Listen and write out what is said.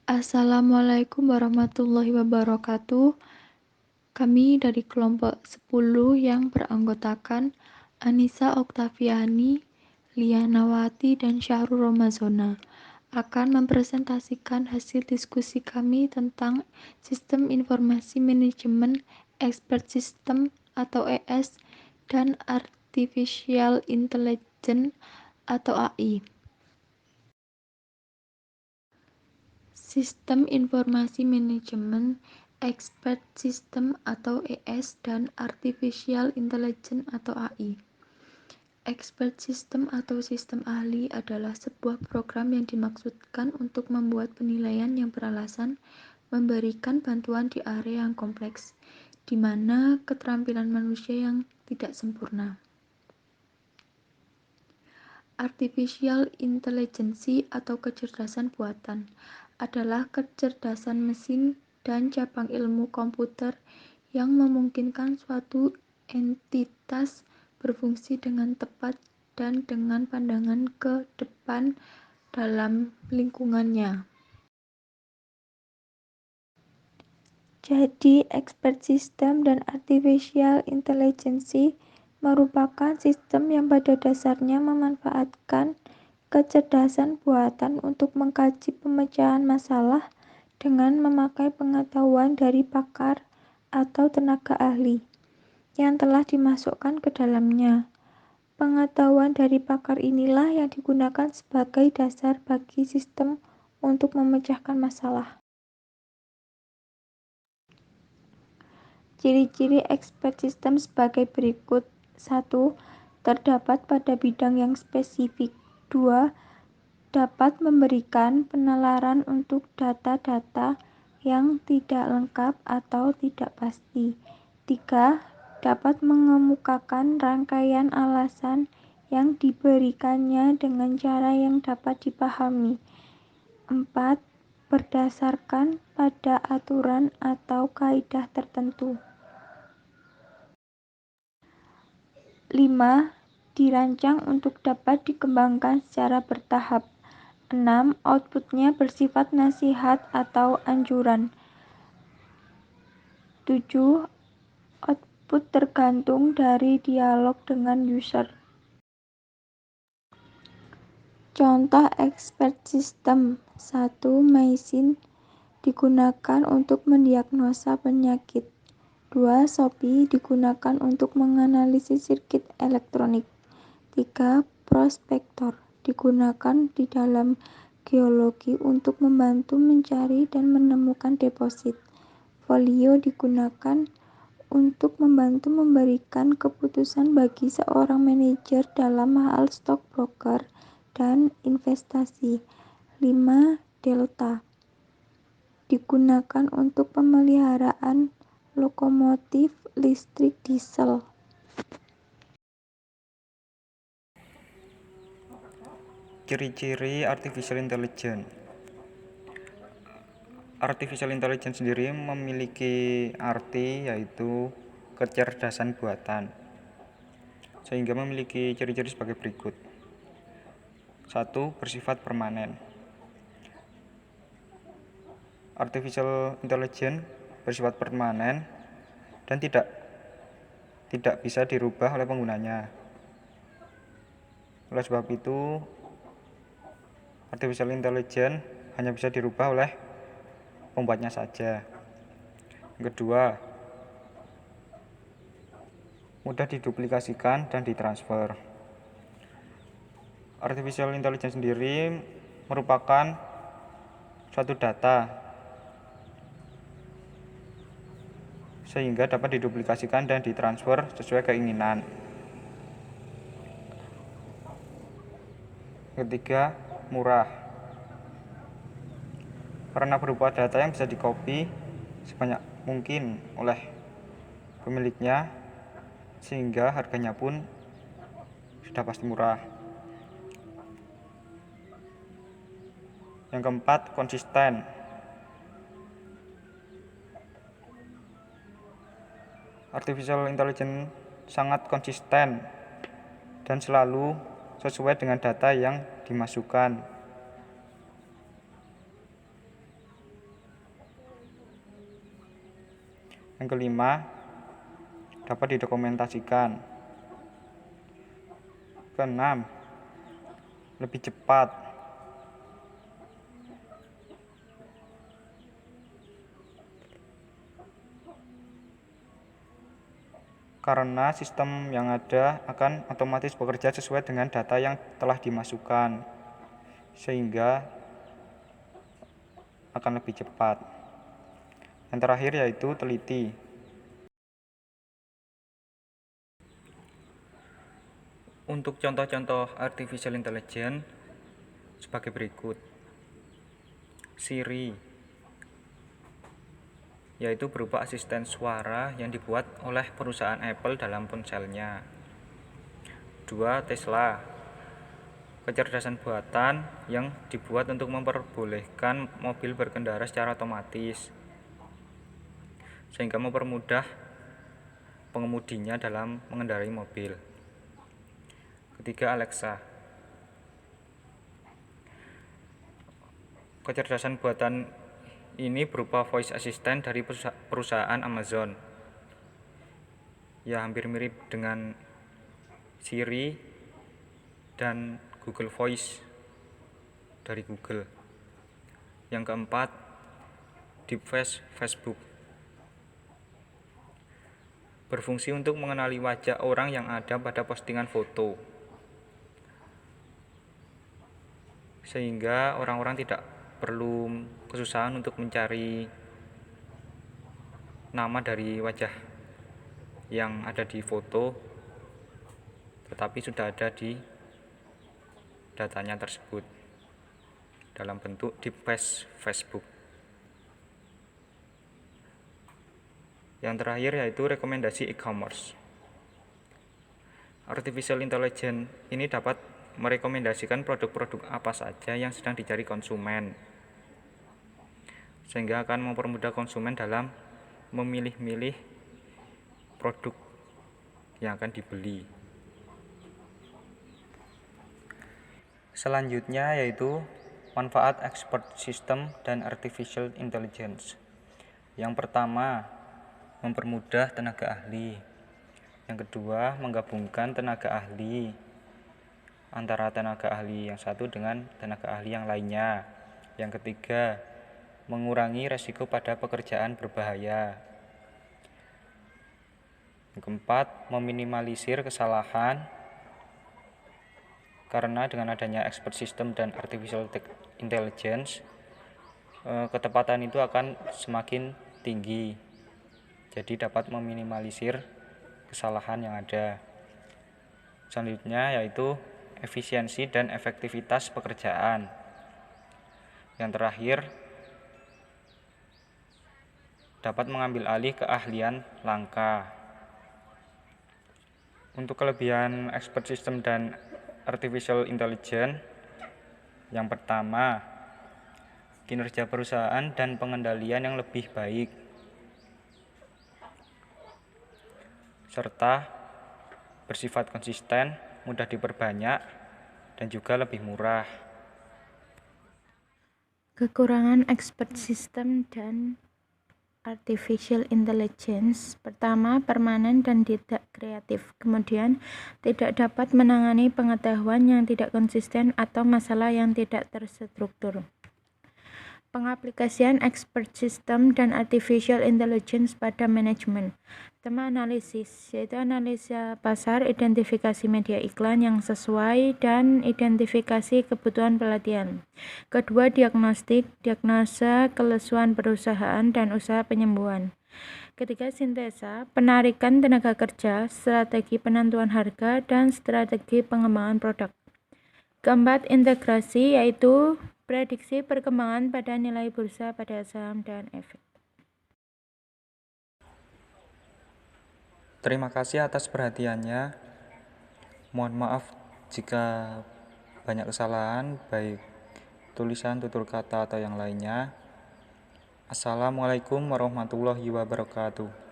Assalamualaikum warahmatullahi wabarakatuh. Kami dari kelompok 10 yang beranggotakan Anissa Oktaviani, Lianawati, dan Syahrul Romazona akan mempresentasikan hasil diskusi kami tentang Sistem Informasi Manajemen Expert System atau ES dan Artificial Intelligence atau AI. Sistem Informasi Manajemen Expert System atau ES dan Artificial Intelligence atau AI. Expert System atau sistem ahli adalah sebuah program yang dimaksudkan untuk membuat penilaian yang beralasan, memberikan bantuan di area yang kompleks, di mana keterampilan manusia yang tidak sempurna. Artificial Intelligence atau kecerdasan buatan adalah kecerdasan mesin dan cabang ilmu komputer yang memungkinkan suatu entitas berfungsi dengan tepat dan dengan pandangan ke depan dalam lingkungannya. Jadi, expert system dan artificial intelligence merupakan sistem yang pada dasarnya memanfaatkan kecerdasan buatan untuk mengkaji pemecahan masalah dengan memakai pengetahuan dari pakar atau tenaga ahli yang telah dimasukkan ke dalamnya. Pengetahuan dari pakar inilah yang digunakan sebagai dasar bagi sistem untuk memecahkan masalah. Ciri-ciri expert system sebagai berikut. 1. Terdapat pada bidang yang spesifik. 2. Dapat memberikan penalaran untuk data-data yang tidak lengkap atau tidak pasti. 3. Dapat mengemukakan rangkaian alasan yang diberikannya dengan cara yang dapat dipahami. 4. Berdasarkan pada aturan atau kaidah tertentu. 5. Dirancang untuk dapat dikembangkan secara bertahap. 6. Outputnya bersifat nasihat atau anjuran. 7. Output tergantung dari dialog dengan user. Contoh expert system. 1. Mesin digunakan untuk mendiagnosa penyakit. 2. Shopee digunakan untuk menganalisis sirkuit elektronik. 3. Prospektor digunakan di dalam geologi untuk membantu mencari dan menemukan deposit. Folio digunakan untuk membantu memberikan keputusan bagi seorang manajer dalam hal stockbroker dan investasi. 5. Delta digunakan untuk pemeliharaan lokomotif listrik diesel. Ciri-ciri Artificial Intelligence. Artificial Intelligence sendiri memiliki arti yaitu kecerdasan buatan, sehingga memiliki ciri-ciri sebagai berikut. 1. Bersifat permanen. Artificial Intelligence bersifat permanen dan tidak bisa dirubah oleh penggunanya. Oleh sebab itu, Artificial Intelligence hanya bisa dirubah oleh pembuatnya saja. Yang kedua, mudah diduplikasikan dan ditransfer. Artificial Intelligence sendiri merupakan suatu data sehingga dapat diduplikasikan dan ditransfer sesuai keinginan. Ketiga, murah. Karena berupa data yang bisa dikopi sebanyak mungkin oleh pemiliknya, sehingga harganya pun sudah pasti murah. Yang keempat, konsisten. Artificial Intelligence sangat konsisten dan selalu sesuai dengan data yang dimasukkan. Yang kelima, dapat didokumentasikan. Keenam, lebih cepat. Karena sistem yang ada akan otomatis bekerja sesuai dengan data yang telah dimasukkan, sehingga akan lebih cepat. Yang terakhir yaitu teliti. Untuk contoh-contoh artificial intelligence sebagai berikut. Siri, yaitu berupa asisten suara yang dibuat oleh perusahaan Apple dalam ponselnya. 2. Tesla, kecerdasan buatan yang dibuat untuk memperbolehkan mobil berkendara secara otomatis, sehingga mempermudah pengemudinya dalam mengendarai mobil. Ketiga, Alexa, kecerdasan buatan ini berupa voice assistant dari perusahaan Amazon. Ya, hampir mirip dengan Siri dan Google Voice dari Google. Yang keempat, Deepface Facebook, berfungsi untuk mengenali wajah orang yang ada pada postingan foto, sehingga orang-orang tidak perlu kesusahan untuk mencari nama dari wajah yang ada di foto, tetapi sudah ada di datanya tersebut dalam bentuk Deepface Facebook. Yang terakhir yaitu rekomendasi e-commerce. Artificial intelligence ini dapat merekomendasikan produk-produk apa saja yang sedang dicari konsumen, sehingga akan mempermudah konsumen dalam memilih-milih produk yang akan dibeli. Selanjutnya yaitu manfaat expert system dan artificial intelligence. Yang pertama, mempermudah tenaga ahli. Yang kedua, menggabungkan tenaga ahli antara tenaga ahli yang satu dengan tenaga ahli yang lainnya. Yang ketiga, mengurangi resiko pada pekerjaan berbahaya. Yang keempat, meminimalisir kesalahan, karena dengan adanya expert system dan artificial intelligence, ketepatan itu akan semakin tinggi, jadi dapat meminimalisir kesalahan yang ada. Selanjutnya yaitu efisiensi dan efektivitas pekerjaan. Yang terakhir, dapat mengambil alih keahlian langka. Untuk kelebihan expert system dan artificial intelligence, yang pertama, kinerja perusahaan dan pengendalian yang lebih baik, serta bersifat konsisten, mudah diperbanyak, dan juga lebih murah. Kekurangan expert system dan artificial intelligence. Pertama, permanen dan tidak kreatif. Kemudian, tidak dapat menangani pengetahuan yang tidak konsisten atau masalah yang tidak terstruktur. Pengaplikasian expert system dan artificial intelligence pada manajemen. Tema analisis, yaitu analisa pasar, identifikasi media iklan yang sesuai, dan identifikasi kebutuhan pelatihan. Kedua, diagnostik, diagnosa kelesuan perusahaan dan usaha penyembuhan. Ketiga, sintesa, penarikan tenaga kerja, strategi penentuan harga, dan strategi pengembangan produk. Keempat, integrasi, yaitu prediksi perkembangan pada nilai bursa pada saham dan efek. Terima kasih atas perhatiannya. Mohon maaf jika banyak kesalahan, baik tulisan, tutur kata, atau yang lainnya. Assalamualaikum warahmatullahi wabarakatuh.